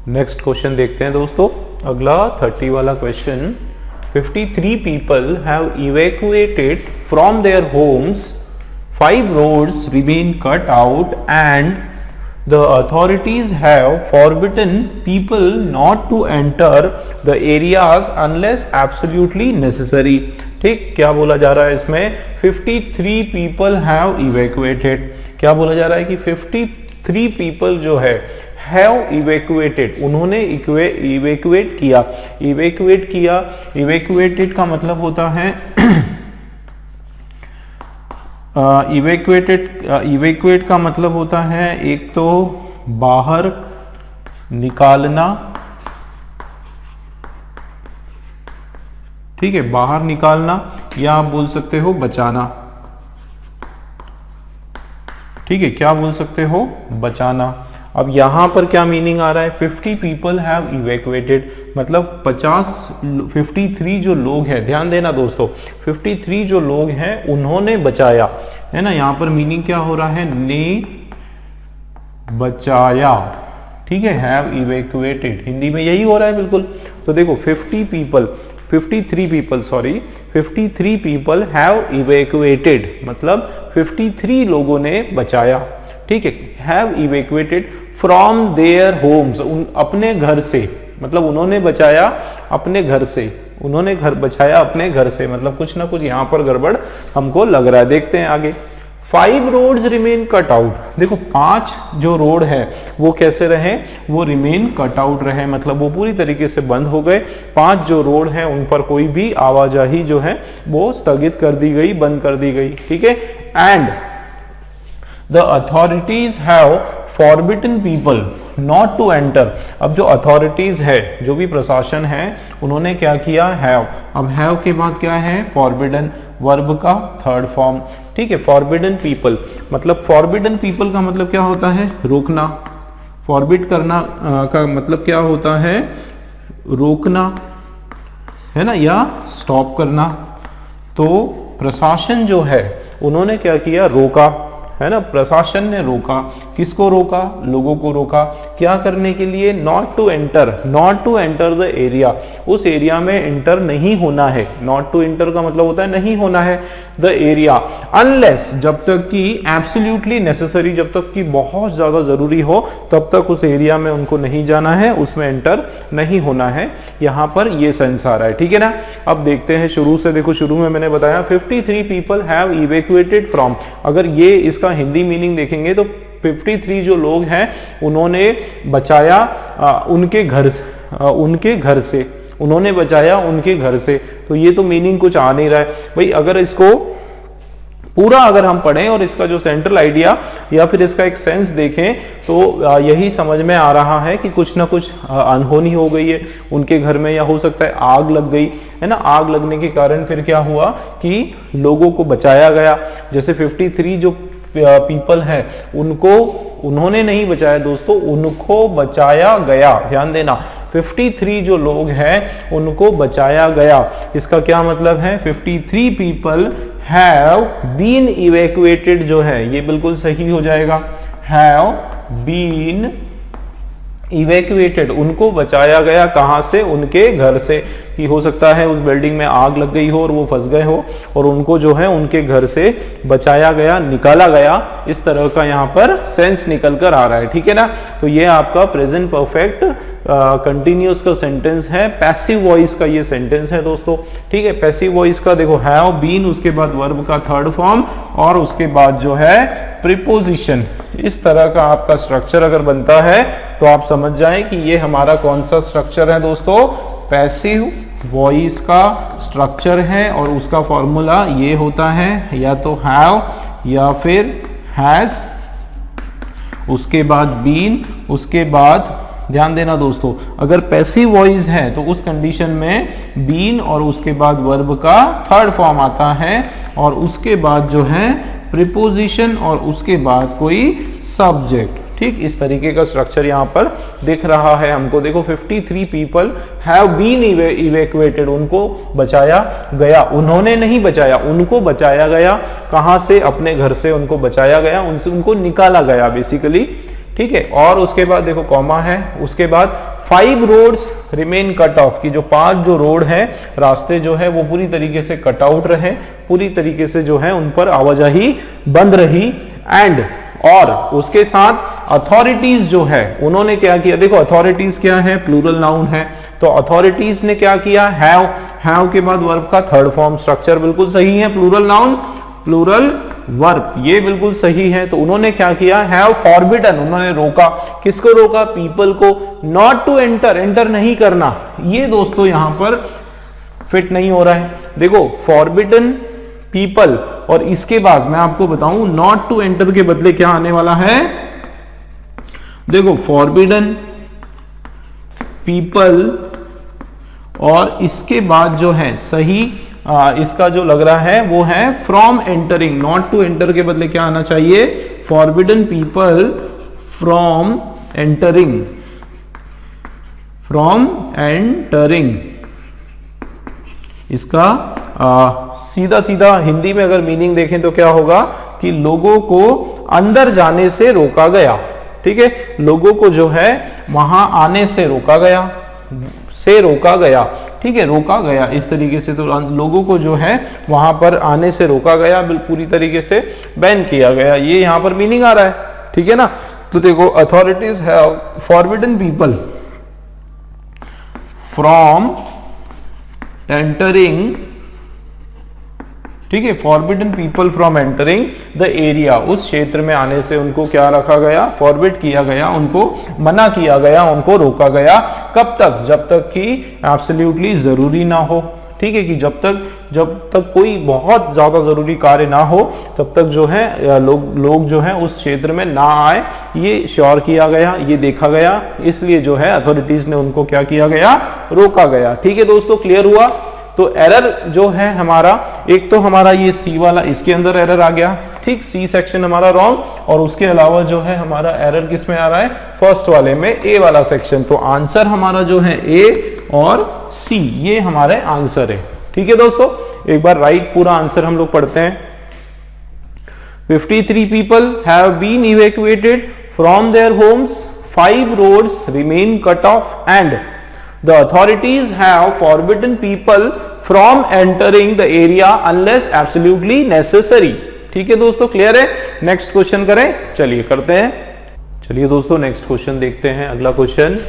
Next question देखते हैं दोस्तों। अगला 30 वाला question, 53 people have evacuated from their homes, 5 roads remain cut out and the authorities have forbidden people not to enter the areas unless absolutely necessary। ठीक, क्या बोला जा रहा है इसमें? 53 people have evacuated। क्या बोला जा रहा है कि 53 people जो है have evacuated, उन्होंने evacuate किया। evacuated का मतलब होता है evacuate का मतलब होता है एक तो बाहर निकालना, ठीक है, बाहर निकालना, या आप बोल सकते हो बचाना। ठीक है, क्या बोल सकते हो? बचाना। अब यहां पर क्या मीनिंग आ रहा है? 50 people have evacuated, मतलब 53 जो लोग हैं, ध्यान देना दोस्तों, 53 जो लोग हैं उन्होंने बचाया, है ना। यहां पर मीनिंग क्या हो रहा है? ने बचाया, ठीक है, have evacuated, हिंदी में यही हो रहा है बिल्कुल। तो देखो 53 people have evacuated, मतलब 53 लोगों ने बचाया, ठीक है, have evacuated from their homes, अपने घर से, मतलब उन्होंने बचाया अपने घर से, उन्होंने बचाया अपने घर से, मतलब कुछ ना कुछ यहां पर गड़बड़ हमको लग रहा है। देखते हैं आगे। 5 roads remain cut out, देखो 5 जो रोड है वो कैसे रहे? वो रिमेन कट आउट रहे, मतलब वो पूरी तरीके से बंद हो गए। 5 जो रोड है उन पर कोई भी आवाजाही जो है वो स्थगित कर दी गई, बंद कर दी गई, ठीक है। And the authorities have forbidden people not to enter. अब जो अथॉरिटीज है, जो भी प्रशासन है, उन्होंने क्या किया? हैव। अब हैव के बाद क्या है? फॉरबिडन, वर्ब का थर्ड फॉर्म, ठीक है। फॉरबिडन पीपल, मतलब फॉरबिडन पीपल का मतलब क्या होता है? रोकना। फॉरबिड करना का मतलब क्या होता है? रोकना, है ना, या स्टॉप करना। तो प्रशासन जो है उन्होंने क्या किया? रोका, है ना। प्रशासन ने रोका, किसको रोका? लोगों को रोका। क्या करने के लिए? Not to enter, not to enter the area, उस एरिया में एंटर नहीं होना है। नॉट टू एंटर का मतलब होता है नहीं होना है द एरिया, अनलेस, जब तक कि एब्सोल्युटली नेसेसरी, जब तक कि बहुत ज्यादा जरूरी हो तब तक उस एरिया में उनको नहीं जाना है, उसमें एंटर नहीं होना है। यहां पर ये सेंस आ रहा है, ठीक है ना। अब देखते हैं शुरू से। देखो शुरू में मैंने बताया 53 people have evacuated from, अगर ये इसका हिंदी मीनिंग देखेंगे तो 53 जो लोग हैं उन्होंने बचाया उनके घर से, उन्होंने बचाया उनके घर से। तो ये तो मीनिंग कुछ आ नहीं रहा है भाई। अगर इसको पूरा अगर हम पढ़ें और इसका जो सेंट्रल आइडिया या फिर इसका एक सेंस देखें तो यही समझ में आ रहा है कि कुछ ना कुछ अनहोनी हो गई है उनके घर में, या हो सकता है आग लग गई, है ना। आग लगने के कारण फिर क्या हुआ कि लोगों को बचाया गया। जैसे 53 जो पीपल है उनको उन्होंने नहीं बचाया दोस्तों, उनको बचाया गया। ध्यान देना, 53 जो लोग हैं उनको बचाया गया। इसका क्या मतलब है? 53 पीपल हैव बीन इवैक्यूएटेड, जो है ये बिल्कुल सही हो जाएगा। हैव बीन इवैक्यूएटेड, उनको बचाया गया। कहां से? उनके घर से। कि हो सकता है उस बिल्डिंग में आग लग गई हो और वो फंस गए हो और उनको जो है उनके घर से बचाया गया, निकाला गया। इस तरह का यहाँ पर सेंस निकल कर आ रहा है, ठीक है ना। तो ये आपका प्रेजेंट परफेक्ट कंटिन्यूअस का सेंटेंस है, पैसिव वॉइस का ये सेंटेंस है दोस्तों, ठीक है। पैसिव वॉइस का देखो हैव बीन, उसके बाद वर्ब का थर्ड फॉर्म और उसके बाद जो है प्रीपोजिशन। इस तरह का आपका स्ट्रक्चर अगर बनता है तो आप समझ जाएं कि ये हमारा कौन सा स्ट्रक्चर है दोस्तों? पैसिव वॉइस का स्ट्रक्चर है। और उसका फॉर्मूला ये होता है, या तो हैव या फिर हैज, उसके बाद बीन, उसके बाद ध्यान देना दोस्तों, अगर पैसिव वॉइस है तो उस कंडीशन में बीन और उसके बाद वर्ब का थर्ड फॉर्म आता है और उसके बाद जो है प्रीपोजिशन और उसके बाद कोई सब्जेक्ट। ठीक, इस तरीके का स्ट्रक्चर यहाँ पर दिख रहा है हमको। देखो 53 पीपल हैव बीन इवैक्यूएटेड, उनको बचाया गया, उन्होंने नहीं बचाया, उनको बचाया गया। कहां से? अपने घर से उनको बचाया गया, उनसे उनको निकाला गया बेसिकली। ठीक है, और उसके बाद देखो कॉमा है, उसके बाद 5 रोड्स रिमेन कट ऑफ, की जो 5 जो रोड है, रास्ते जो है वो पूरी तरीके से कट आउट रहे, पूरी तरीके से जो है उन पर आवाजाही बंद रही। एंड और उसके साथ अथॉरिटीज जो है उन्होंने क्या किया, देखो अथॉरिटीज क्या है, प्लूरल नाउन है, तो अथॉरिटीज ने क्या किया, हैव के बाद वर्ब का थर्ड फॉर्म स्ट्रक्चर बिल्कुल सही है, प्लूरल नाउन प्लूरल वर्ब, ये बिल्कुल सही है। तो उन्होंने क्या किया, हैव फॉरबिडन, उन्होंने रोका, किसको रोका, पीपल को, नॉट टू एंटर, एंटर नहीं करना। ये दोस्तों यहां पर फिट नहीं हो रहा है। देखो फॉरबिडन पीपल और इसके बाद मैं आपको बताऊं नॉट टू एंटर के बदले क्या आने वाला है, देखो फॉरबिडन पीपल और इसके बाद जो है सही इसका जो लग रहा है वो है from entering, not to enter के बदले क्या आना चाहिए, forbidden people from entering, from entering. इसका सीधा सीधा हिंदी में अगर मीनिंग देखें तो क्या होगा कि लोगों को अंदर जाने से रोका गया, ठीक है, लोगों को जो है वहां आने से रोका गया, ठीक है, रोका गया इस तरीके से, तो लोगों को जो है वहां पर आने से रोका गया, पूरी तरीके से बैन किया गया, ये यहां पर मीनिंग आ रहा है, ठीक है ना। तो देखो authorities have forbidden people from entering, ठीक है, forbidden people from entering the area, उस क्षेत्र में आने से उनको क्या रखा गया, फॉरबिड किया गया, उनको मना किया गया, उनको रोका गया। कब तक, जब तक कि एब्सोल्युटली जरूरी ना हो, ठीक है, कि जब तक कोई बहुत ज्यादा जरूरी कार्य ना हो तब तक जो है लोग जो है उस क्षेत्र में ना आए, ये श्योर किया गया, ये देखा गया, इसलिए जो है अथॉरिटीज ने उनको क्या किया गया, रोका गया। ठीक है दोस्तों, क्लियर हुआ। तो एरर जो है हमारा, एक तो हमारा ये सी वाला, इसके अंदर एरर आ गया, ठीक, सी सेक्शन हमारा रॉन्ग, और उसके अलावा जो है हमारा एरर किस में आ रहा है, फर्स्ट वाले में, ए वाला सेक्शन। तो आंसर हमारा जो है ए और सी, ये हमारे आंसर है। ठीक है दोस्तों, एक बार राइट पूरा आंसर हम लोग पढ़ते हैं। 53 people have been evacuated from their homes, 5 roads remain cut off, and the authorities have forbidden people from entering the area unless absolutely necessary। ठीक है दोस्तों, क्लियर है। नेक्स्ट क्वेश्चन करें, चलिए करते हैं। चलिए दोस्तों नेक्स्ट क्वेश्चन देखते हैं। अगला question,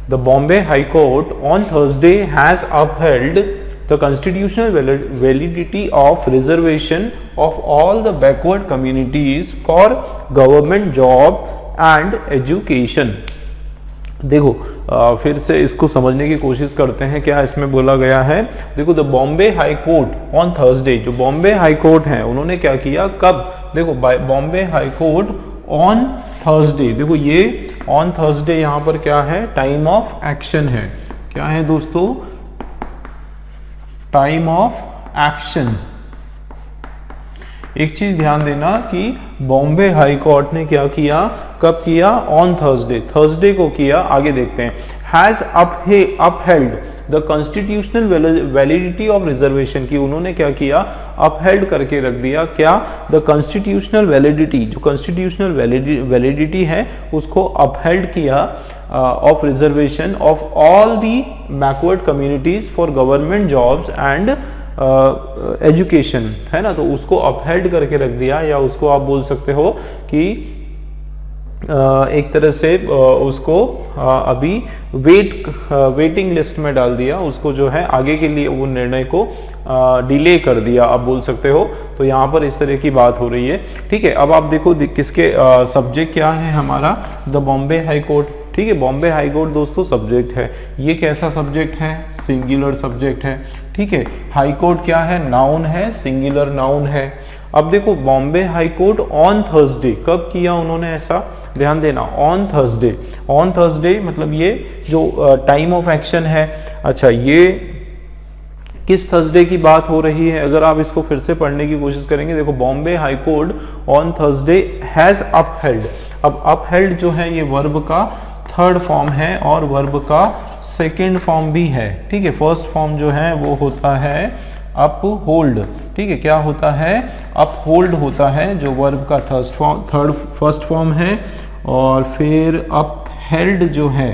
the Bombay high court on Thursday has upheld the constitutional validity of reservation of all the backward communities for government job and education। देखो फिर से इसको समझने की कोशिश करते हैं, क्या इसमें बोला गया है। देखो the Bombay high court on Thursday, जो बॉम्बे हाई कोर्ट है उन्होंने क्या किया, कब, देखो Bombay high court on Thursday, देखो ये ऑन थर्सडे यहाँ पर क्या है, टाइम ऑफ एक्शन है। क्या है दोस्तों, टाइम ऑफ एक्शन। एक चीज ध्यान देना कि बॉम्बे हाई कोर्ट ने क्या किया, कब किया, ऑन थर्सडे, थर्सडे को किया। आगे देखते हैं, has upheld the constitutional validity of reservation की, उन्होंने क्या किया, अपहेल्ड करके रख दिया, क्या, द कॉन्स्टिट्यूशनल वैलिडिटी, जो कॉन्स्टिट्यूशनल वैलिडिटी है उसको अपहेल्ड किया of reservation of all the backward communities for government jobs and education, है ना। तो उसको अपहेल्ड करके रख दिया, या उसको आप बोल सकते हो कि एक तरह से उसको अभी वेटिंग लिस्ट में डाल दिया, उसको जो है आगे के लिए वो निर्णय को डिले कर दिया, आप बोल सकते हो। तो यहाँ पर इस तरह की बात हो रही है। ठीक है, अब आप देखो किसके सब्जेक्ट क्या है हमारा, द बॉम्बे हाई कोर्ट। ठीक है, बॉम्बे हाई कोर्ट दोस्तों सब्जेक्ट है। ये कैसा सब्जेक्ट है, सिंगुलर सब्जेक्ट है। ठीक है, हाई कोर्ट क्या है, नाउन है, सिंगुलर नाउन है। अब देखो Bombay high court on Thursday, कब किया उन्होंने ऐसा, ध्यान देना, ऑन थर्सडे। ऑन थर्सडे मतलब ये जो टाइम ऑफ एक्शन है, अच्छा ये किस थर्सडे की बात हो रही है, अगर आप इसको फिर से पढ़ने की कोशिश करेंगे, देखो Bombay high court on Thursday has upheld. अब अपहेल्ड जो है ये वर्ब का थर्ड फॉर्म है और वर्ब का सेकेंड फॉर्म भी है। ठीक है, फर्स्ट फॉर्म जो है वो होता है अपहोल्ड। ठीक है, क्या होता है, अपहोल्ड होता है, जो वर्ब का फर्स्ट फॉर्म है, और फिर अपहेल्ड जो है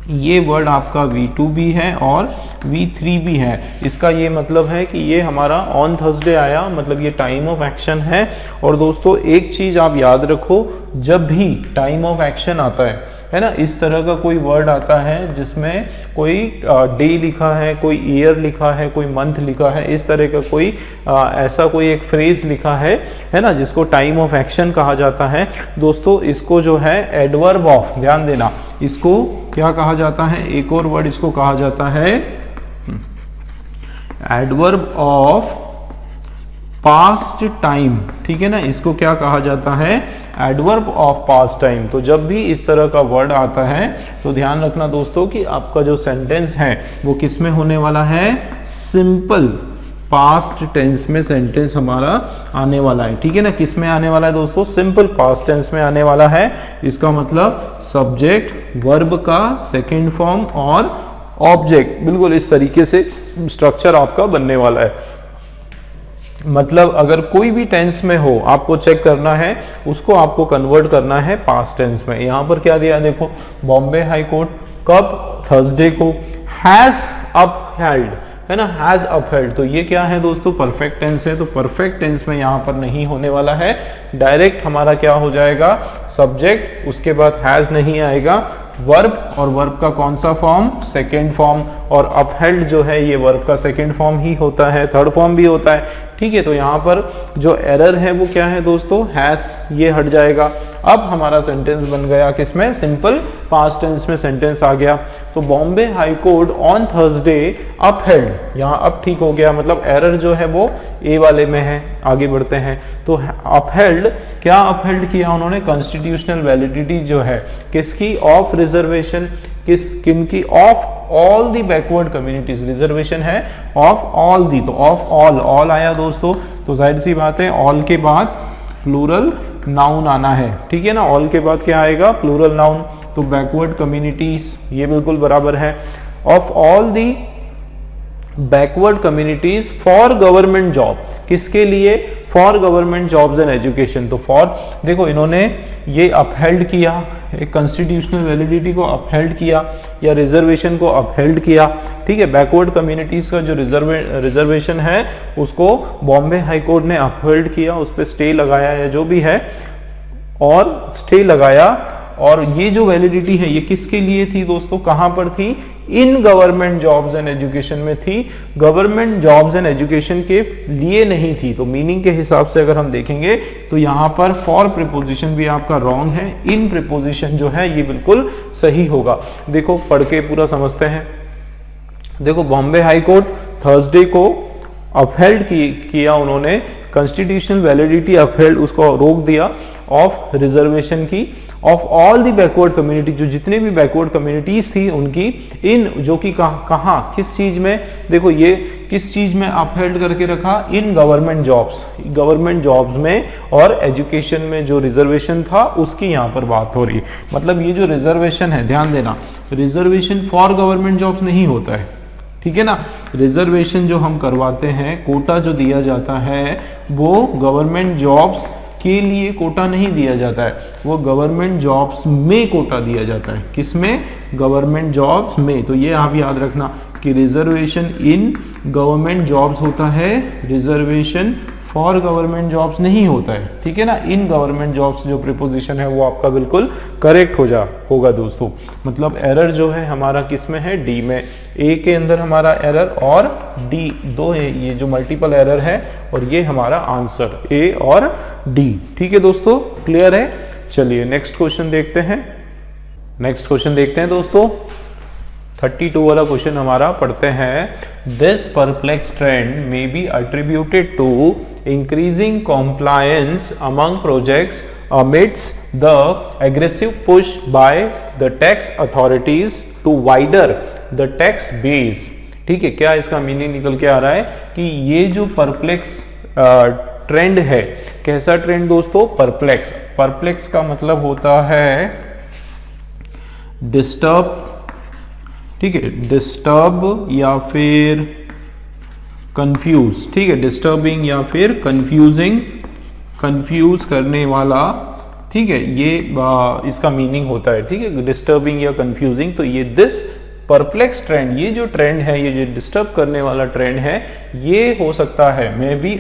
ये वर्ड आपका V2 भी है और V3 भी है। इसका ये मतलब है कि ये हमारा ऑन थर्सडे आया, मतलब ये टाइम ऑफ एक्शन है। और दोस्तों एक चीज आप याद रखो, जब भी टाइम ऑफ एक्शन आता है ना, इस तरह का कोई वर्ड आता है जिसमें कोई डे लिखा है, कोई ईयर लिखा है, कोई मंथ लिखा है, इस तरह का कोई ऐसा कोई एक फ्रेज लिखा है ना, जिसको टाइम ऑफ एक्शन कहा जाता है दोस्तों, इसको जो है एडवर्ब ऑफ, ध्यान देना, इसको क्या कहा जाता है, एक और वर्ड इसको कहा जाता है एडवर्ब ऑफ पास्ट टाइम। ठीक है ना, इसको क्या कहा जाता है, एडवर्ब ऑफ पास्ट टाइम। तो जब भी इस तरह का वर्ड आता है तो ध्यान रखना दोस्तों कि आपका जो सेंटेंस है वो किस में होने वाला है, सिंपल पास्ट टेंस में सेंटेंस हमारा आने वाला है। ठीक है ना, किस में आने वाला है दोस्तों, सिंपल पास्ट टेंस में आने वाला है। इसका मतलब सब्जेक्ट वर्ब का सेकंड फॉर्म और ऑब्जेक्ट, बिल्कुल इस तरीके से स्ट्रक्चर आपका बनने वाला है। मतलब अगर कोई भी टेंस में हो, आपको चेक करना है, उसको आपको कन्वर्ट करना है पास्ट टेंस में। यहां पर क्या दिया, देखो, बॉम्बे हाई कोर्ट कब, थर्सडे को, हैज अपहेल्ड, है ना, हैज अपहेल्ड। तो ये क्या है दोस्तों, परफेक्ट टेंस है। तो परफेक्ट टेंस में यहां पर नहीं होने वाला है, डायरेक्ट हमारा क्या हो जाएगा, सब्जेक्ट, उसके बाद हैज नहीं आएगा, वर्ब, और वर्ब का कौन सा फॉर्म, सेकेंड फॉर्म। और अपहेल्ड जो है ये वर्ब का सेकेंड फॉर्म ही होता है, थर्ड फॉर्म भी होता है। ठीक है, तो यहाँ पर जो एरर है वो क्या है दोस्तों, हैज, ये हट जाएगा। अब हमारा सेंटेंस बन गया किसमें, सिंपल पास्ट टेंस में सेंटेंस आ गया। तो Bombay high court on Thursday upheld, यहाँ अब ठीक हो गया, मतलब एरर जो है वो ए वाले में है। आगे बढ़ते हैं, तो अपहेल्ड, क्या अपहेल्ड किया उन्होंने, कॉन्स्टिट्यूशनल वैलिडिटी जो है किसकी, ऑफ रिजर्वेशन, किनकी, of all the backward communities. Reservation है ऑफ ऑल दी, तो ऑफ ऑल आया दोस्तों, तो जाहिर सी बात है ऑल के बाद प्लूरल नाउन आना है। ठीक है ना, ऑल के बाद क्या आएगा, प्लूरल नाउन। तो बैकवर्ड कम्युनिटीज, ये बिल्कुल बराबर है, of all the backward communities for government job, किसके लिए, for government jobs and education. तो फॉर, देखो इन्होंने ये अपहेल्ड किया, एक कॉन्स्टिट्यूशनल वैलिडिटी को अपहेल्ड किया या रिजर्वेशन को अपहेल्ड किया। ठीक है, बैकवर्ड कम्युनिटीज का जो रिजर्वेशन है उसको बॉम्बे हाई कोर्ट ने अपहेल्ड किया, उस पर स्टे लगाया या जो भी है, और स्टे लगाया। और ये जो वैलिडिटी है ये किसके लिए थी दोस्तों, कहां पर थी, in government jobs and education में थी, गवर्नमेंट जॉब्स एंड एजुकेशन के लिए नहीं थी। तो मीनिंग के हिसाब से अगर हम देखेंगे तो यहां पर फॉर प्रीपोजिशन भी आपका रॉन्ग है, इन प्रीपोजिशन जो है ये बिल्कुल सही होगा। देखो पढ़ के पूरा समझते हैं। देखो बॉम्बे हाई कोर्ट थर्सडे को अपहेल्ड किया उन्होंने, कॉन्स्टिट्यूशनल वैलिडिटी अपहेल्ड, उसको रोक दिया, ऑफ रिजर्वेशन की, of all the backward community, जो जितने भी बैकवर्ड कम्युनिटीज थी उनकी, इन, जो कि कहां किस चीज में, देखो ये किस चीज में अपहेल्ड करके रखा, इन गवर्नमेंट जॉब्स में, और एजुकेशन में जो रिजर्वेशन था उसकी यहां पर बात हो रही। मतलब ये जो रिजर्वेशन है, ध्यान देना, रिजर्वेशन फॉर गवर्नमेंट जॉब्स नहीं होता है। ठीक है ना, रिजर्वेशन जो हम करवाते हैं, कोटा जो दिया जाता है वो गवर्नमेंट जॉब्स के लिए कोटा नहीं दिया जाता है, वो गवर्नमेंट जॉब्स में कोटा दिया जाता है। किसमें, गवर्नमेंट जॉब्स में। तो ये आप याद रखना कि रिजर्वेशन इन गवर्नमेंट जॉब्स होता है, रिजर्वेशन फॉर गवर्नमेंट जॉब्स नहीं होता है। ठीक है ना, इन गवर्नमेंट जॉब्स जो प्रीपोजिशन है वो आपका बिल्कुल करेक्ट होगा दोस्तों। मतलब एरर जो है हमारा किस में है, डी में। ए के अंदर हमारा एरर और डी दो है, ये जो मल्टीपल एरर है, और ये हमारा आंसर ए और डी। ठीक है दोस्तों, क्लियर है। चलिए नेक्स्ट क्वेश्चन देखते हैं दोस्तों। 32 वाला क्वेश्चन हमारा पढ़ते हैं। This perplex trend may be attributed to increasing compliance among projects amidst the aggressive push by the tax authorities to wider the tax base। ठीक है, क्या इसका मीनिंग निकल के आ रहा है कि ये जो परप्लेक्स ट्रेंड है, कैसा ट्रेंड दोस्तों, परप्लेक्स का मतलब होता है डिस्टर्ब। ठीक है, डिस्टर्ब या फिर कंफ्यूज। ठीक है, डिस्टर्बिंग या फिर कंफ्यूजिंग, कंफ्यूज करने वाला ठीक है, ये इसका मीनिंग होता है, ठीक है, डिस्टर्बिंग या कंफ्यूजिंग। तो ये दिस परप्लेक्स ट्रेंड, ये जो ट्रेंड है, ये जो डिस्टर्ब करने वाला ट्रेंड है, ये हो सकता है मे बी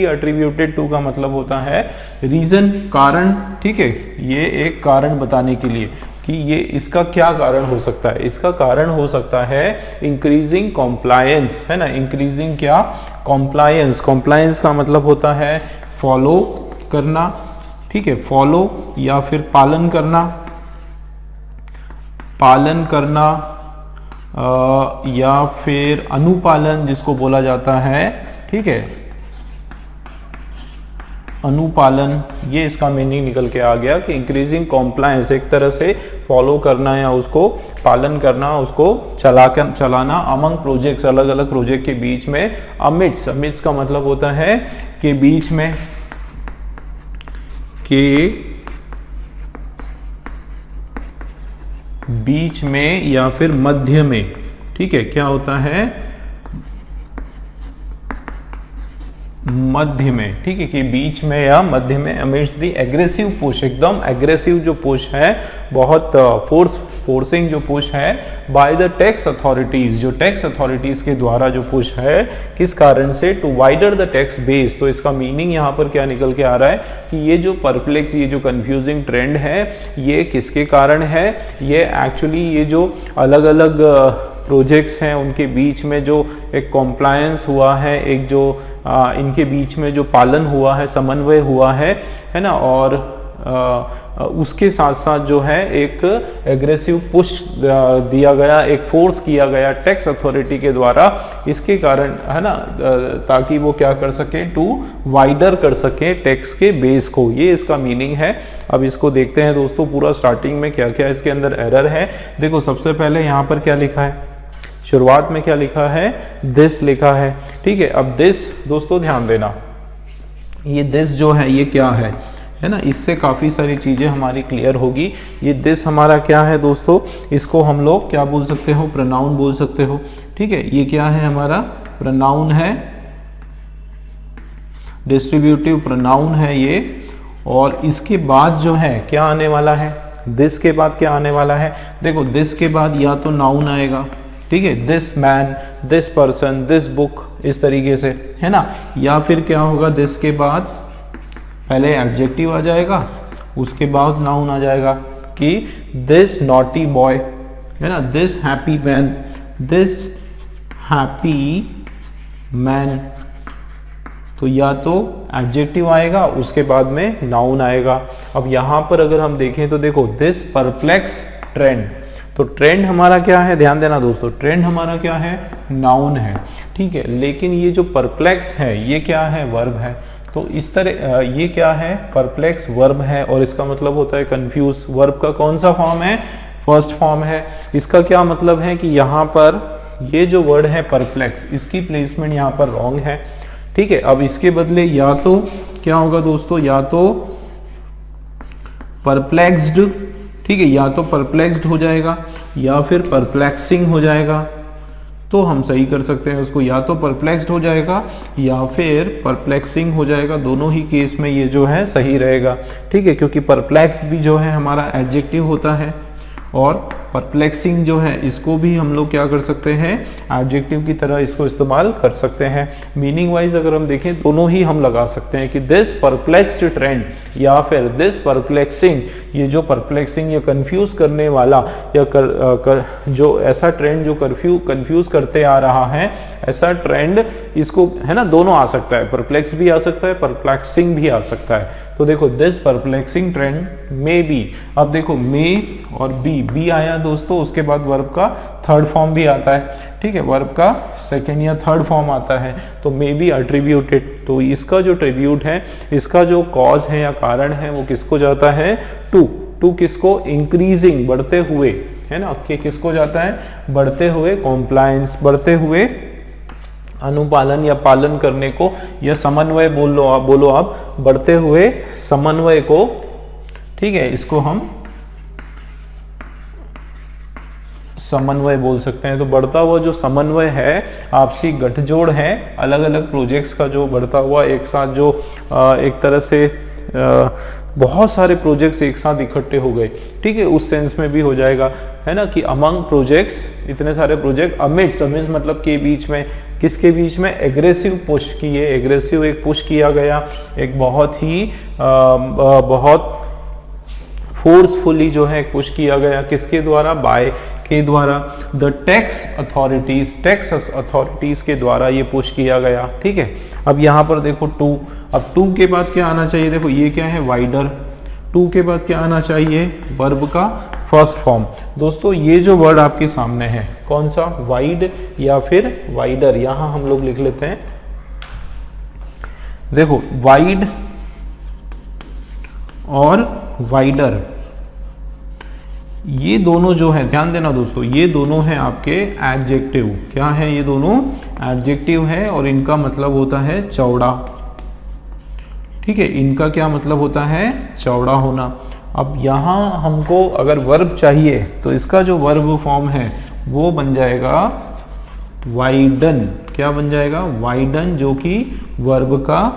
अट्रीब्यूटेड टू का मतलब होता है रीजन, कारण, ठीक है, ये एक कारण बताने के लिए कि ये इसका क्या कारण हो सकता है। इसका कारण हो सकता है इंक्रीजिंग कॉम्प्लायंस, है ना, इंक्रीजिंग क्या, कॉम्प्लायंस। कॉम्प्लायंस का मतलब होता है फॉलो करना, ठीक है, फॉलो या फिर पालन करना, या फिर अनुपालन जिसको बोला जाता है, ठीक है, अनुपालन, ये इसका मीनिंग निकल के आ गया कि इंक्रीजिंग कॉम्प्लायंस, एक तरह से फॉलो करना या उसको पालन करना, उसको चलाना अमंग प्रोजेक्ट्स, अलग अलग प्रोजेक्ट के बीच में। अमिट्स का मतलब होता है कि बीच में, या फिर मध्य में, ठीक है, क्या होता है, मध्य में, ठीक है, कि बीच में या मध्य में। अमिट्स द एग्रेसिव पुश, एकदम एग्रेसिव जो पुश है, बहुत फोर्सिंग जो पुश है बाय द टैक्स अथॉरिटीज, जो टैक्स अथॉरिटीज के द्वारा जो पुश है, किस कारण से, to wider the tax base. तो इसका मीनिंग यहाँ पर क्या निकल के आ रहा है कि ये जो परप्लेक्स, ये जो कंफ्यूजिंग ट्रेंड है, ये किसके कारण है, ये एक्चुअली ये जो अलग अलग प्रोजेक्ट्स हैं उनके बीच में जो एक कॉम्प्लायंस हुआ है, एक जो इनके बीच में जो पालन हुआ है, समन्वय हुआ है ना, और उसके साथ साथ जो है एक एग्रेसिव पुश दिया गया, एक फोर्स किया गया टैक्स अथॉरिटी के द्वारा, इसके कारण, है ना, ताकि वो क्या कर सके, टू वाइडर कर सके टैक्स के बेस को। ये इसका मीनिंग है। अब इसको देखते हैं दोस्तों, पूरा स्टार्टिंग में क्या क्या इसके अंदर एरर है। देखो सबसे पहले यहाँ पर क्या लिखा है, शुरुआत में क्या लिखा है, दिस लिखा है, ठीक है। अब दिस दोस्तों ध्यान देना, ये दिस जो है ये क्या है ना, इससे काफ़ी सारी चीज़ें हमारी क्लियर होगी। ये दिस हमारा क्या है दोस्तों, इसको हम लोग क्या बोल सकते हो, प्रोनाउन बोल सकते हो, ठीक है। ये क्या है, हमारा प्रोनाउन है, डिस्ट्रीब्यूटिव प्रोनाउन है ये। और इसके बाद जो है क्या आने वाला है, दिस के बाद क्या आने वाला है, देखो दिस के बाद या तो नाउन आएगा, ठीक है, this man, this person, this book, इस तरीके से, है ना, या फिर क्या होगा, दिस के बाद पहले एडजेक्टिव आ जाएगा, उसके बाद नाउन आ जाएगा कि दिस नॉटी बॉय, है ना, this happy man, this happy man. तो या तो एडजेक्टिव आएगा, उसके बाद में नाउन आएगा। अब यहां पर अगर हम देखें तो देखो दिस परप्लेक्स ट्रेंड, तो ट्रेंड हमारा क्या है, ध्यान देना दोस्तों, ट्रेंड हमारा क्या है, नाउन है, ठीक है। लेकिन ये जो परप्लेक्स है ये क्या है, वर्ब है। तो इस तरह ये क्या है, परप्लेक्स वर्ब है, और इसका मतलब होता है कंफ्यूज। वर्ब का कौन सा फॉर्म है, फर्स्ट फॉर्म है। इसका क्या मतलब है कि यहाँ पर ये जो वर्ड है परप्लेक्स, इसकी प्लेसमेंट यहाँ पर रॉन्ग है, ठीक है। अब इसके बदले या तो क्या होगा दोस्तों, या तो परप्लेक्स्ड, ठीक है, या तो परप्लेक्स्ड हो जाएगा या फिर परप्लेक्सिंग हो जाएगा। तो हम सही कर सकते हैं उसको, या तो परप्लेक्स्ड हो जाएगा या फिर परप्लेक्सिंग हो जाएगा। दोनों ही केस में ये जो है सही रहेगा, ठीक है, क्योंकि परप्लेक्स्ड भी जो है हमारा एडजेक्टिव होता है, और परप्लेक्सिंग जो है इसको भी हम लोग क्या कर सकते हैं, एडजेक्टिव की तरह इसको इस्तेमाल कर सकते हैं। मीनिंग वाइज अगर हम देखें, दोनों ही हम लगा सकते हैं कि दिस परप्लेक्स्ड ट्रेंड या फिर दिस परप्लेक्सिंग, ये जो परप्लेक्सिंग या कंफ्यूज करने वाला या जो ऐसा ट्रेंड जो कंफ्यूज करते आ रहा है, ऐसा ट्रेंड, इसको, है ना, दोनों आ सकता है, परप्लेक्स भी आ सकता है, परप्लेक्सिंग भी आ सकता है। तो देखो this perplexing trend may B, अब देखो मे और बी आया दोस्तों, उसके बाद वर्ब का थर्ड फॉर्म भी आता है, ठीक है, वर्ब का सेकेंड या थर्ड फॉर्म आता है, तो मे बी अट्रीब्यूटेड। तो इसका जो ट्रिब्यूट है, इसका जो कॉज है या कारण है, वो किसको जाता है, टू किसको, इंक्रीजिंग, बढ़ते हुए, है ना, कि किसको जाता है, बढ़ते हुए कॉम्प्लायंस, बढ़ते हुए अनुपालन या पालन करने को, या समन्वय बोलो आप, बढ़ते हुए समन्वय को, ठीक है, इसको हम समन्वय बोल सकते हैं। तो बढ़ता हुआ जो समन्वय है, आपसी गठजोड़ है, अलग अलग प्रोजेक्ट्स का जो बढ़ता हुआ एक साथ जो एक तरह से बहुत सारे प्रोजेक्ट्स एक साथ इकट्ठे हो गए, ठीक है, उस सेंस में भी हो जाएगा, है ना, कि अमंग प्रोजेक्ट्स, इतने सारे प्रोजेक्ट, अमिड्स, अमिड्स मतलब के बीच में, किसके बीच में, एग्रेसिव पुश किए, एग्रेसिव एक पुश किया गया, एक बहुत ही बहुत फोर्सफुली जो है पुश किया गया, किसके द्वारा, बाय के द्वारा, द टैक्स अथॉरिटीज के द्वारा ये पुश किया गया, ठीक है। अब यहाँ पर देखो टू, अब टू के बाद क्या आना चाहिए, देखो ये क्या है, वाइडर, टू के बाद क्या आना चाहिए, वर्ब का फर्स्ट फॉर्म। दोस्तों ये जो वर्ड आपके सामने है, कौन सा, वाइड या फिर वाइडर, यहां हम लोग लिख लेते हैं, देखो वाइड और वाइडर, ये दोनों जो है, ध्यान देना दोस्तों, ये दोनों हैं आपके एडजेक्टिव, क्या है, ये दोनों एडजेक्टिव है और इनका मतलब होता है चौड़ा, ठीक है, इनका क्या मतलब होता है, चौड़ा होना। अब यहां हमको अगर वर्ब चाहिए तो इसका जो वर्ब फॉर्म है वो बन जाएगा वाइडन, क्या बन जाएगा, वाइडन, जो कि वर्ब का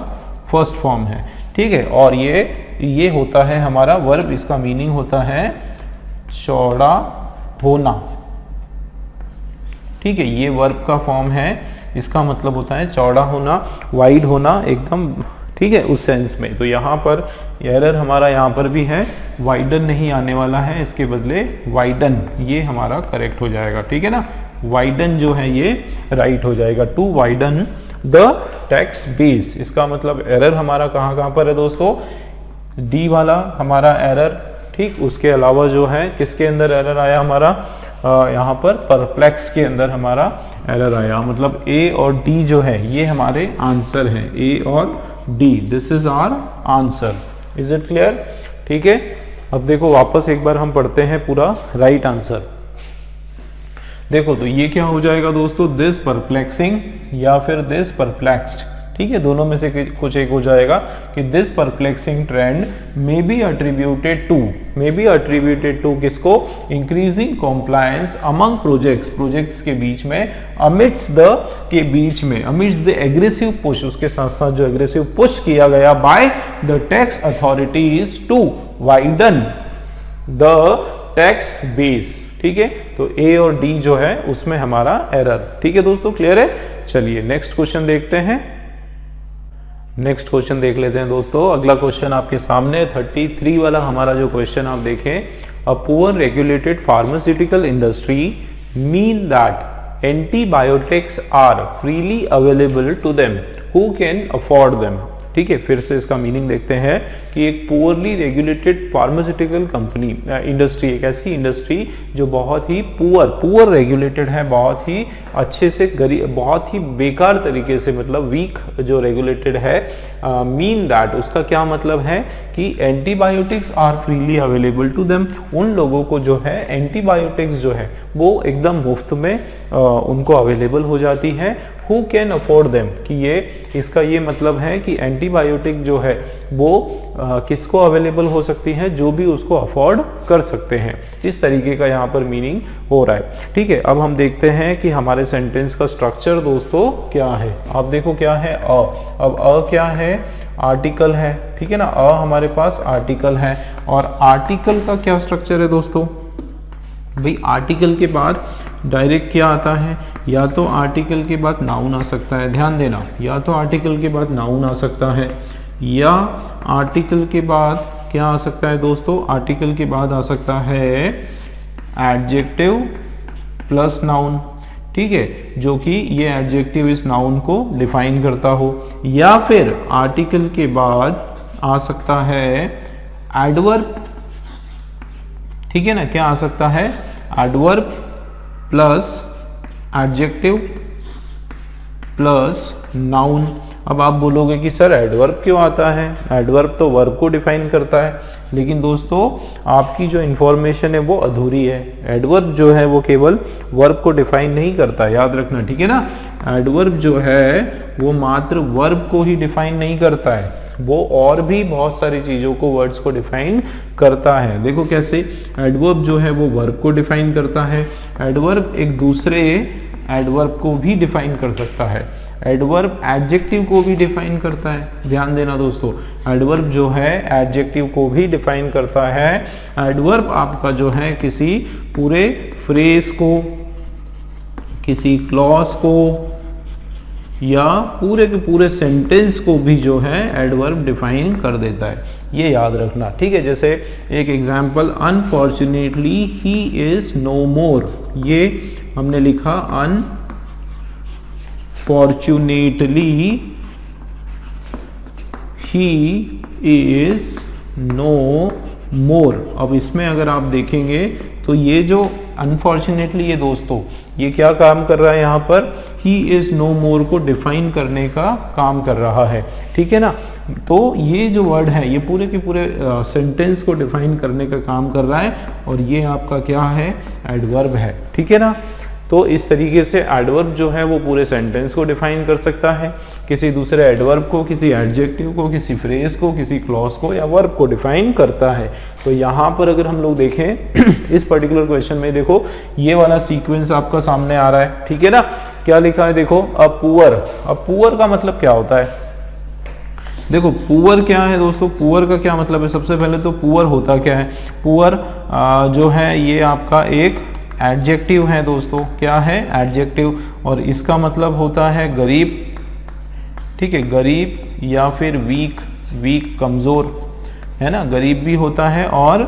फर्स्ट फॉर्म है, ठीक है। और ये होता है हमारा वर्ब, इसका मीनिंग होता है चौड़ा होना, ठीक है, ये वर्ब का फॉर्म है, इसका मतलब होता है चौड़ा होना, वाइड होना एकदम, ठीक है, उस सेंस में। तो यहाँ पर एरर हमारा यहाँ पर भी है, वाइडन नहीं आने वाला है, इसके बदले वाइडन, ये हमारा करेक्ट हो जाएगा, ठीक है ना, वाइडन जो है ये राइट हो जाएगा, to widen the tax base. इसका मतलब एरर हमारा कहाँ पर है दोस्तों, डी वाला हमारा एरर, ठीक। उसके अलावा जो है किसके अंदर एरर आया हमारा, यहाँ पर परप्लेक्स के अंदर हमारा एरर आया, मतलब ए और डी जो है ये हमारे आंसर है, ए और D, this is our answer, is it clear, ठीक है। अब देखो वापस एक बार हम पढ़ते हैं पूरा राइट आंसर, देखो तो ये क्या हो जाएगा दोस्तों, दिस परप्लेक्सिंग या फिर दिस परप्लेक्स्ड, ठीक है, दोनों में से कुछ एक हो जाएगा कि this perplexing trend may be attributed to किसको, इंक्रीजिंग कॉम्प्लायंस अमंग प्रोजेक्ट्स के बीच में, अमिड्स द के बीच में, अमिड्स द एग्रेसिव पुश, उसके साथ साथ जो एग्रेसिव पुश किया गया by the tax authorities to widen the tax base, ठीक है। तो ए और डी जो है उसमें हमारा एरर, ठीक है दोस्तों, क्लियर है। चलिए नेक्स्ट क्वेश्चन देखते हैं, नेक्स्ट क्वेश्चन देख लेते हैं दोस्तों। अगला क्वेश्चन आपके सामने 33 वाला हमारा जो क्वेश्चन आप देखें, a poor regulated pharmaceutical industry mean that antibiotics are freely available to them who can afford them, ठीक है। फिर से इसका मीनिंग देखते हैं कि एक poorly regulated pharmaceutical company industry, एक ऐसी इंडस्ट्री जो बहुत ही पुअर रेगुलेटेड है, बहुत ही अच्छे से गरीब, बहुत ही बेकार तरीके से, मतलब वीक जो रेगुलेटेड है, मीन दैट, उसका क्या मतलब है कि antibiotics are freely available to them, उन लोगों को जो है एंटीबायोटिक्स जो है वो एकदम मुफ्त में उनको अवेलेबल हो जाती है, हु कैन अफोर्ड देम, कि ये इसका ये मतलब है कि एंटीबायोटिक जो है वो किसको अवेलेबल हो सकती है, जो भी उसको अफोर्ड कर सकते हैं, इस तरीके का यहाँ पर मीनिंग हो रहा है, ठीक है। अब हम देखते हैं कि हमारे सेंटेंस का स्ट्रक्चर दोस्तों क्या है। आप देखो क्या है, अब क्या है, आर्टिकल है, ठीक है ना, हमारे पास आर्टिकल है, और आर्टिकल का क्या स्ट्रक्चर है दोस्तों, भाई आर्टिकल के बाद डायरेक्ट क्या आता है, या तो आर्टिकल के बाद नाउन आ सकता है, ध्यान देना, या तो आर्टिकल के बाद नाउन आ सकता है, या आर्टिकल के बाद क्या आ सकता है दोस्तों, आर्टिकल के बाद आ सकता है एडजेक्टिव प्लस नाउन, ठीक है, जो कि ये एडजेक्टिव इस नाउन को डिफाइन करता हो, या फिर आर्टिकल के बाद आ सकता है एडवर्ब, ठीक है ना, क्या आ सकता है, adverb plus adjective plus noun. अब आप बोलोगे कि सर एडवर्ब क्यों आता है, एडवर्ब तो वर्ब को डिफाइन करता है, लेकिन दोस्तों आपकी जो इंफॉर्मेशन है वो अधूरी है, एडवर्ब जो है वो केवल वर्ब को डिफाइन नहीं करता, याद रखना, ठीक है ना, एडवर्ब जो है वो मात्र वर्ब को ही डिफाइन नहीं करता है, वो और भी बहुत सारी चीजों को, वर्ड्स को डिफाइन करता है। देखो कैसे, एडवर्ब जो है वो वर्ब को डिफाइन करता है, एडवर्ब एक दूसरे एडवर्ब को भी डिफाइन कर सकता है, एडवर्ब एडजेक्टिव को भी डिफाइन करता है। ध्यान देना दोस्तों, एडवर्ब जो है एडजेक्टिव को भी डिफाइन करता है। एडवर्ब आपका जो है किसी पूरे फ्रेज को, किसी क्लॉज को या पूरे के पूरे सेंटेंस को भी जो है एडवर्ब डिफाइन कर देता है, ये याद रखना, ठीक है। जैसे एक example, unfortunately he is no more, ये हमने लिखा unfortunately he is no more. अब इसमें अगर आप देखेंगे तो ये जो अनफॉर्चुनेटली, ये दोस्तों ये क्या काम कर रहा है यहाँ पर, ही इज नो मोर को डिफाइन करने का काम कर रहा है, ठीक है ना। तो ये जो वर्ड है ये पूरे के पूरे सेंटेंस को डिफाइन करने का काम कर रहा है और ये आपका क्या है, एडवर्ब है, ठीक है ना। तो इस तरीके से एडवर्ब जो है वो पूरे सेंटेंस को डिफाइन कर सकता है, किसी दूसरे एडवर्ब को, किसी एडजेक्टिव को, किसी फ्रेज को, किसी क्लॉज को या वर्ब को डिफाइन करता है। तो यहाँ पर अगर हम लोग देखें इस पर्टिकुलर क्वेश्चन में, देखो ये वाला सीक्वेंस आपका सामने आ रहा है, ठीक है ना। क्या लिखा है देखो, अ पुअर। अब पुअर का मतलब क्या होता है, देखो पुअर क्या है दोस्तों, पुअर का क्या मतलब है। सबसे पहले तो पुअर होता क्या है, पुअर जो है ये आपका एक एडजेक्टिव है दोस्तों, क्या है, एडजेक्टिव, और इसका मतलब होता है गरीब, ठीक है, गरीब या फिर वीक, वीक कमजोर, है ना, गरीब भी होता है और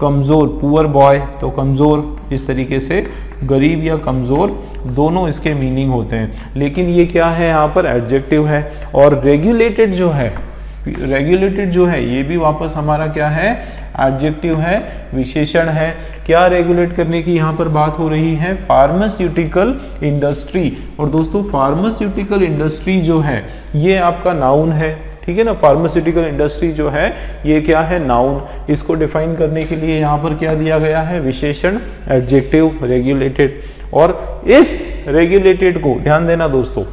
कमजोर, पुअर बॉय तो कमजोर, इस तरीके से गरीब या कमजोर दोनों इसके मीनिंग होते हैं। लेकिन ये क्या है, यहाँ पर एडजेक्टिव है। और रेगुलेटेड जो है, रेगुलेटेड जो है ये भी वापस हमारा क्या है, एडजेक्टिव है, विशेषण है। क्या रेगुलेट करने की यहाँ पर बात हो रही है, फार्मास्यूटिकल इंडस्ट्री। और दोस्तों फार्मास्यूटिकल इंडस्ट्री जो है ये आपका नाउन है, ठीक है ना। फार्मास्यूटिकल इंडस्ट्री जो है ये क्या है, नाउन। इसको डिफाइन करने के लिए यहाँ पर क्या दिया गया है, विशेषण, एडजेक्टिव, रेगुलेटेड। और इस रेगुलेटेड को ध्यान देना दोस्तों,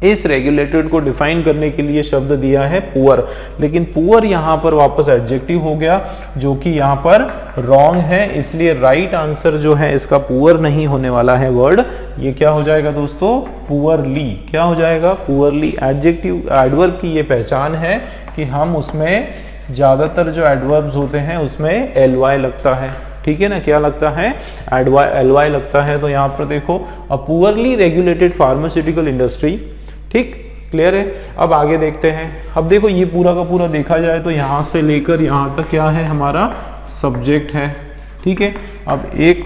इस रेगुलेटेड को डिफाइन करने के लिए शब्द दिया है पुअर, लेकिन पुअर यहाँ पर वापस एडजेक्टिव हो गया जो कि यहाँ पर रॉन्ग है। इसलिए राइट आंसर जो है इसका पुअर नहीं होने वाला है वर्ड, ये क्या हो जाएगा दोस्तों, पुअरली। क्या हो जाएगा, पुअरली। एडजेक्टिव, एडवर्ब की ये पहचान है कि हम उसमें ज्यादातर जो एडवर्ब्स होते हैं उसमें एलवाई लगता है, ठीक है ना। क्या लगता है, एलवाई लगता है। तो यहाँ पर देखो, a poorly regulated pharmaceutical industry, ठीक, क्लियर है। अब आगे देखते हैं। अब देखो ये पूरा का पूरा देखा जाए तो यहाँ से लेकर यहाँ तक क्या है, हमारा सब्जेक्ट है, ठीक है। अब एक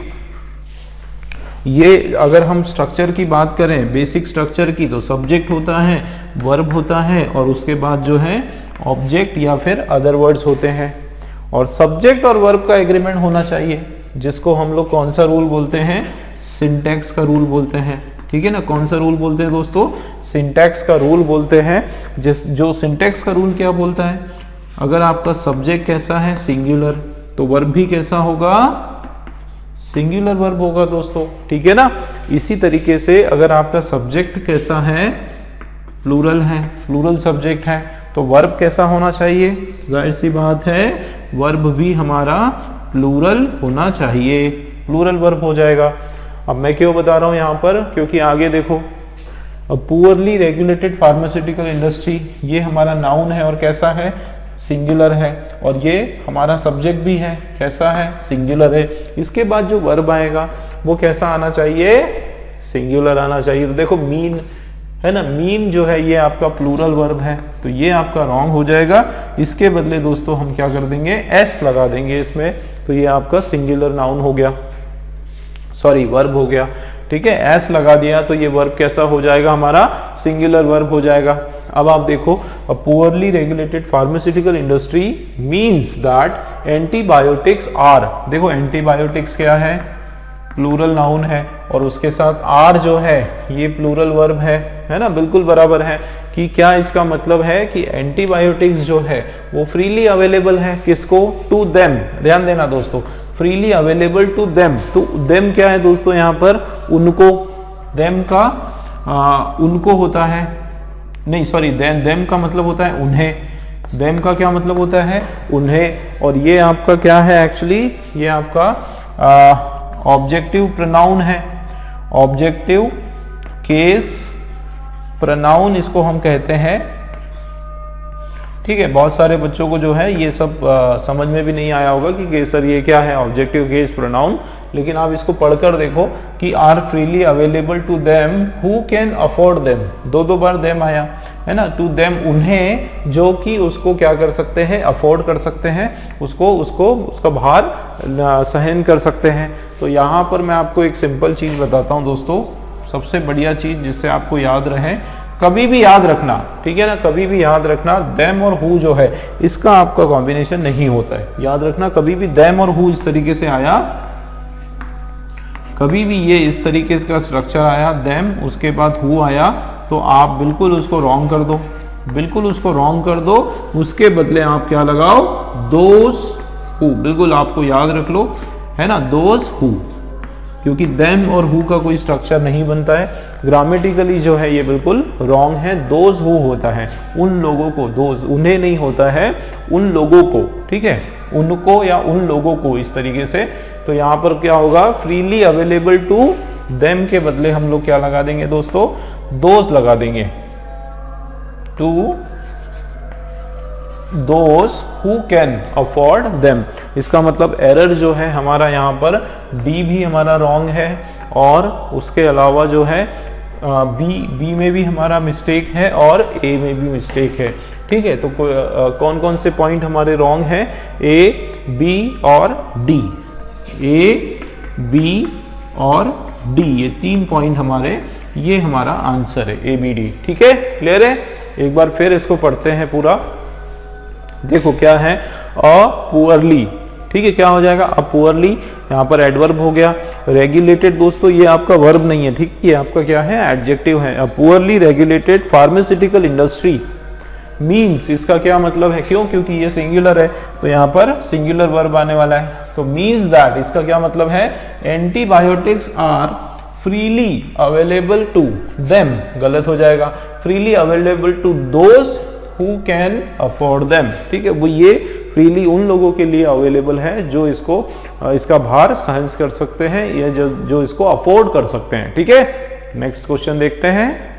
ये अगर हम स्ट्रक्चर की बात करें, बेसिक स्ट्रक्चर की, तो सब्जेक्ट होता है, वर्ब होता है और उसके बाद जो है ऑब्जेक्ट या फिर अदर वर्ड्स होते हैं। और सब्जेक्ट और वर्ब का एग्रीमेंट होना चाहिए, जिसको हम लोग कौन सा रूल बोलते हैं, सिंटैक्स का रूल बोलते हैं, ठीक है ना। कौन सा रूल बोलते हैं दोस्तों, सिंटैक्स का रूल बोलते हैं। जो सिंटैक्स का रूल क्या बोलता है, अगर आपका सब्जेक्ट कैसा है, सिंगुलर, तो वर्ब भी कैसा होगा, सिंगुलर वर्ब होगा दोस्तों, ठीक है ना। इसी तरीके से अगर आपका सब्जेक्ट कैसा है, प्लूरल है, प्लूरल सब्जेक्ट है, तो वर्ब कैसा होना चाहिए, जाहिर सी बात है वर्ब भी हमारा प्लूरल होना चाहिए, प्लूरल वर्ब हो जाएगा। अब मैं क्यों बता रहा हूं यहां पर, क्योंकि आगे देखो, पुअरली रेगुलेटेड फार्मास्यूटिकल इंडस्ट्री, ये हमारा नाउन है और कैसा है, सिंगुलर है। और ये हमारा सब्जेक्ट भी है, कैसा है, सिंगुलर है। इसके बाद जो वर्ब आएगा वो कैसा आना चाहिए, सिंगुलर आना चाहिए। तो देखो मीन है ना, मीन जो है ये आपका प्लूरल वर्ब है, तो ये आपका रॉन्ग हो जाएगा। इसके बदले दोस्तों हम क्या कर देंगे, एस लगा देंगे इसमें, तो ये आपका सिंगुलर नाउन हो गया, सॉरी वर्ब हो गया, ठीक है। एस लगा दिया तो ये वर्ब कैसा हो जाएगा, हमारा सिंगुलर वर्ब हो जाएगा। अब आप देखो, a poorly regulated pharmaceutical industry means that antibiotics are, देखो एंटीबायोटिक्स क्या है, प्लूरल नाउन है, और उसके साथ आर जो है ये प्लूरल वर्ब है ना, बिल्कुल बराबर है। कि क्या इसका मतलब है कि एंटीबायोटिक्स जो है वो फ्रीली अवेलेबल है, किसको, टू देम। ध्यान देना दोस्तों, freely available to them. To them क्या है दोस्तों, यहाँ पर उनको, देम का उनको होता है, नहीं सॉरी, देम का मतलब होता है उन्हें, देम का क्या मतलब होता है, उन्हें। और ये आपका क्या है, एक्चुअली ये आपका ऑब्जेक्टिव प्रोनाउन है, ऑब्जेक्टिव केस प्रोनाउन इसको हम कहते हैं। ठीक है, बहुत सारे बच्चों को जो है ये सब समझ में भी नहीं आया होगा कि सर ये क्या है ऑब्जेक्टिव केस प्रोनाउन, लेकिन आप इसको पढ़कर देखो कि are freely available to them who can afford them, दो बार देम आया है ना, टू देम उन्हें जो कि उसको क्या कर सकते हैं, अफोर्ड कर सकते हैं, उसका भार सहन कर सकते हैं। तो यहाँ पर मैं आपको एक सिंपल चीज बताता हूँ दोस्तों, सबसे बढ़िया चीज जिससे आपको याद रहे, कभी भी याद रखना, ठीक है ना, कभी भी याद रखना देम और हु जो है इसका आपका कॉम्बिनेशन नहीं होता है। याद रखना कभी भी देम और हु इस तरीके से आया, कभी भी ये इस तरीके का स्ट्रक्चर आया देम उसके बाद हु आया, तो आप बिल्कुल उसको रॉन्ग कर दो, बिल्कुल उसको रॉन्ग कर दो। उसके बदले आप क्या लगाओ, दोस हु, बिल्कुल आपको याद रख लो, है ना, दोस हु, क्योंकि देम और हु का कोई स्ट्रक्चर नहीं बनता है, ग्रामेटिकली जो है ये बिल्कुल रॉन्ग है। दोज हु होता है उन लोगों को, दोज उन्हें नहीं होता है, उन लोगों को, ठीक है, उनको या उन लोगों को इस तरीके से। तो यहाँ पर क्या होगा, फ्रीली अवेलेबल टू देम के बदले हम लोग क्या लगा देंगे दोस्तों, दोज लगा देंगे, to those who can afford them. इसका मतलब एरर जो है हमारा यहाँ पर डी भी हमारा रॉन्ग है, और उसके अलावा जो है बी में भी हमारा मिस्टेक है और ए में भी मिस्टेक है। ठीक है, तो कौन कौन से पॉइंट हमारे रॉन्ग हैं, ए बी और डी, ए बी और डी, ये 3 पॉइंट हमारे, ये हमारा आंसर है ए बी डी। ठीक है, क्लियर है। एक बार फिर इसको पढ़ते हैं पूरा, देखो क्या है, अ पुअरली, ठीक है, क्या हो जाएगा, अ पुअरली, यहाँ पर एडवर्ब हो गया। रेगुलेटेड दोस्तों ये आपका वर्ब नहीं है, ठीक, ये आपका क्या है, एडजेक्टिव है। A poorly regulated pharmaceutical industry means, इसका क्या मतलब है, क्यों, क्योंकि ये सिंगुलर है तो यहाँ पर सिंगुलर वर्ब आने वाला है, तो मीन्स दैट, इसका क्या मतलब है, antibiotics are freely available to them, गलत हो जाएगा, freely available to those who can afford them. ठीक है, वो ये फ्रीली उन लोगों के लिए अवेलेबल है जो इसका भार सहन कर सकते हैं, या जो इसको अफोर्ड कर सकते हैं। ठीक है, नेक्स्ट क्वेश्चन देखते हैं।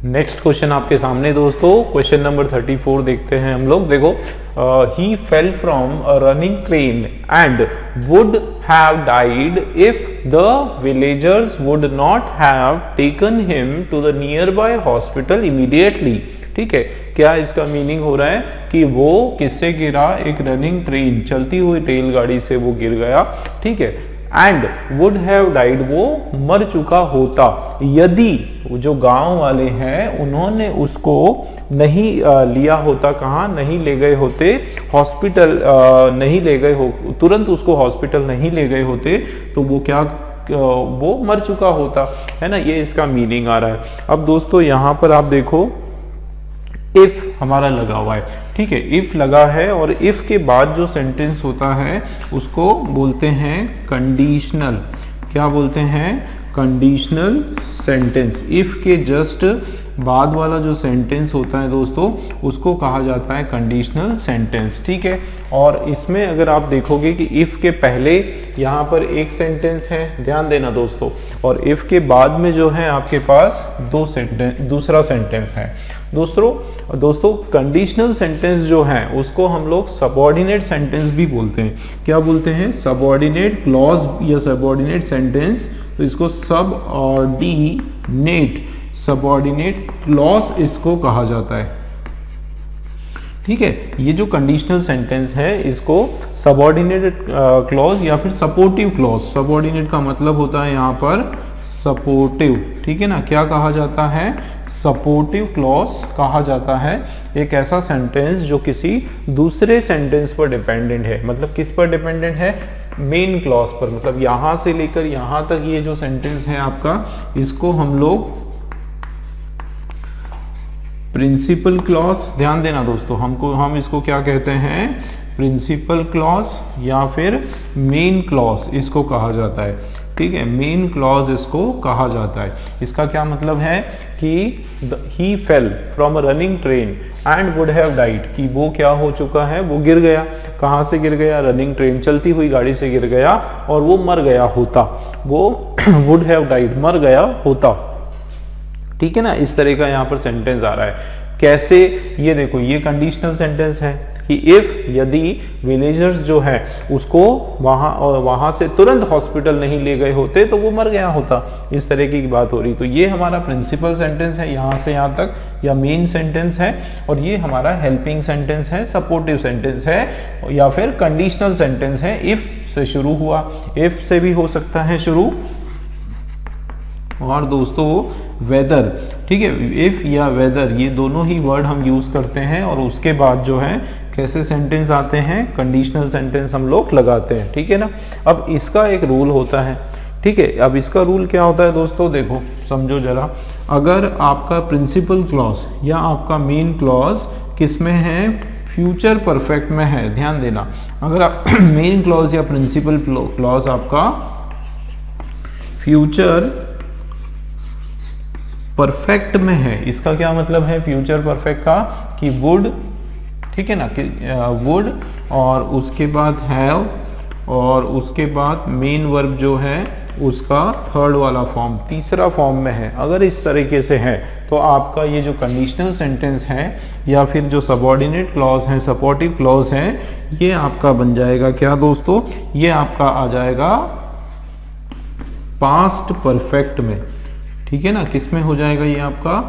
नेक्स्ट क्वेश्चन आपके सामने दोस्तों, क्वेश्चन नंबर 34 देखते हैं हम लोग। देखो, he fell from a running train and would have died if the villagers would not have taken him to the nearby hospital immediately. ठीक है, क्या इसका मीनिंग हो रहा है कि वो किससे गिरा, एक रनिंग ट्रेन, चलती हुई रेलगाड़ी से वो गिर गया। ठीक है, एंड वुड हैव डाइड, वो मर चुका होता यदि जो गांव वाले हैं उन्होंने उसको नहीं लिया होता, कहाँ नहीं ले गए होते, हॉस्पिटल नहीं ले गए हो, तुरंत उसको हॉस्पिटल नहीं ले गए होते, तो वो क्या, वो मर चुका होता, है ना, ये इसका मीनिंग आ रहा है। अब दोस्तों यहाँ पर आप देखो, इफ हमारा लगा हुआ है, ठीक है, इफ लगा है, और इफ के बाद जो सेंटेंस होता है उसको बोलते हैं कंडीशनल। क्या बोलते हैं, कंडीशनल सेंटेंस। इफ के जस्ट बाद वाला जो सेंटेंस होता है दोस्तों उसको कहा जाता है कंडीशनल सेंटेंस। ठीक है, और इसमें अगर आप देखोगे कि इफ के पहले यहाँ पर एक सेंटेंस है, ध्यान देना दोस्तों, और इफ के बाद में जो है आपके पास दूसरा सेंटेंस है। दोस्तों कंडीशनल सेंटेंस जो है उसको हम लोग सबऑर्डिनेट सेंटेंस भी बोलते हैं। क्या बोलते हैं, सबऑर्डिनेट क्लॉज या सबऑर्डिनेट सेंटेंस, तो इसको सबऑर्डिनेट क्लॉज इसको कहा जाता है। ठीक है, ये जो कंडीशनल सेंटेंस है इसको सबऑर्डिनेट क्लॉज या फिर सपोर्टिव क्लॉज, सबऑर्डिनेट का मतलब होता है यहाँ पर सपोर्टिव। ठीक है ना, क्या कहा जाता है, सपोर्टिव क्लॉज कहा जाता है एक ऐसा सेंटेंस जो किसी दूसरे सेंटेंस पर डिपेंडेंट है। मतलब किस पर डिपेंडेंट है, मेन क्लॉज पर, मतलब यहां से लेकर यहां तक ये जो सेंटेंस है आपका, इसको हम लोग प्रिंसिपल क्लॉज, ध्यान देना दोस्तों, हम इसको क्या कहते हैं, प्रिंसिपल क्लॉज या फिर मेन क्लॉज इसको कहा जाता है। ठीक है, मेन क्लॉज इसको कहा जाता है। इसका क्या मतलब है कि he fell from a running train and would have died, कि वो क्या हो चुका है, वो गिर गया, कहाँ से गिर गया, रनिंग ट्रेन चलती हुई गाड़ी से गिर गया और वो मर गया होता, वो वुड हैव डाइड, मर गया होता। ठीक है ना, इस तरह का यहाँ पर सेंटेंस आ रहा है। कैसे, ये देखो ये कंडीशनल सेंटेंस है कि इफ, यदि विलेजर्स जो है उसको वहां से तुरंत हॉस्पिटल नहीं ले गए होते तो वो मर गया होता, इस तरह की बात हो रही। तो ये हमारा प्रिंसिपल सेंटेंस है यहाँ से यहाँ तक, या मेन सेंटेंस है, और ये हमारा हेल्पिंग सेंटेंस है, सपोर्टिव सेंटेंस है, या फिर कंडीशनल सेंटेंस है। इफ से शुरू हुआ, इफ से भी हो सकता है शुरू, और दोस्तों वेदर, ठीक है, इफ या वेदर ये दोनों ही वर्ड हम यूज करते हैं, और उसके बाद जो है कैसे सेंटेंस आते हैं, कंडीशनल सेंटेंस हम लोग लगाते हैं। ठीक है ना, अब इसका एक रूल होता है। ठीक है, अब इसका रूल क्या होता है दोस्तों, देखो समझो जरा, अगर आपका प्रिंसिपल क्लॉज या आपका मेन क्लॉज किस में है, फ्यूचर परफेक्ट में है, ध्यान देना, अगर आप मेन क्लॉज या प्रिंसिपल क्लॉज आपका फ्यूचर परफेक्ट में है, इसका क्या मतलब है फ्यूचर परफेक्ट का, कि वुड, ठीक है ना, कि वुड और उसके बाद हैव, और उसके बाद मेन वर्ब जो है उसका थर्ड वाला फॉर्म, तीसरा फॉर्म में है, अगर इस तरीके से है तो आपका ये जो कंडीशनल सेंटेंस है या फिर जो सबऑर्डिनेट क्लॉज है, सपोर्टिव क्लॉज है, ये आपका बन जाएगा क्या दोस्तों, ये आपका आ जाएगा पास्ट परफेक्ट में। ठीक है ना, किस में हो जाएगा, ये आपका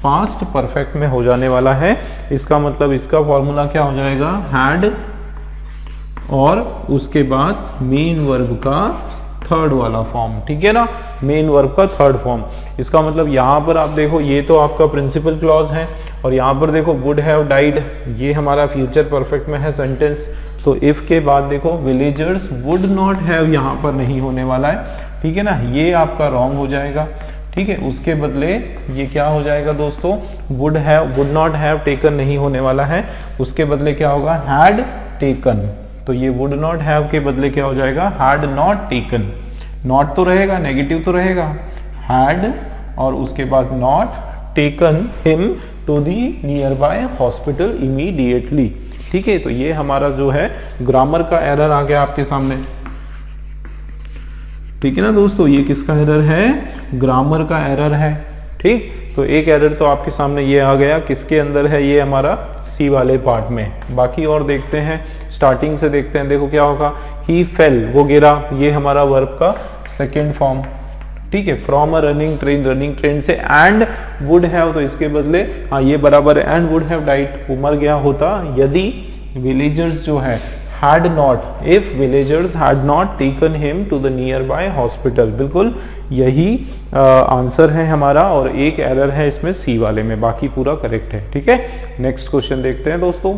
पास्ट परफेक्ट में हो जाने वाला है। इसका मतलब इसका फॉर्मूला क्या हो जाएगा, हैड और उसके बाद मेन वर्ब का थर्ड वाला फॉर्म। ठीक है ना, मेन वर्ब का थर्ड फॉर्म। इसका मतलब यहाँ पर आप देखो, ये तो आपका प्रिंसिपल क्लॉज है, और यहाँ पर देखो वुड हैव डाइड, ये हमारा फ्यूचर परफेक्ट में है सेंटेंस। तो इफ के बाद देखो विलेजर्स वुड नॉट हैव, यहाँ पर नहीं होने वाला है। ठीक है ना, ये आपका रॉन्ग हो जाएगा। ठीक है, उसके बदले ये क्या हो जाएगा दोस्तों, वुड नॉट हैव टेकन नहीं होने वाला है, उसके बदले क्या होगा, हैड टेकन। तो ये वुड नॉट हैव के बदले क्या हो जाएगा, हैड नॉट टेकन। नॉट तो रहेगा, नेगेटिव तो रहेगा, हैड और उसके बाद not taken him to the nearby hospital immediately. ठीक है, तो ये हमारा जो है ग्रामर का एरर आ गया आपके सामने। ठीक है ना दोस्तों, ये किसका एरर है, ग्रामर का एरर है। ठीक, तो एक एरर तो आपके सामने ये आ गया, किसके अंदर है, ये हमारा सी वाले पार्ट में। बाकी और देखते हैं, स्टार्टिंग से देखते हैं। देखो क्या होगा, ही फेल, वो गिरा, ये हमारा वर्ब का सेकेंड फॉर्म। ठीक है, फ्रॉम अ रनिंग ट्रेन से, एंड वुड हैव, तो इसके बदले हाँ ये बराबर है, एंड वुड हैव डाइड, वो मर गया होता यदि विलेजर्स जो है had not, if villagers had not taken him to the nearby hospital। बिल्कुल यही आंसर है हमारा, और एक एरर है इसमें सी वाले में, बाकी पूरा करेक्ट है। ठीक है, नेक्स्ट क्वेश्चन देखते हैं दोस्तों।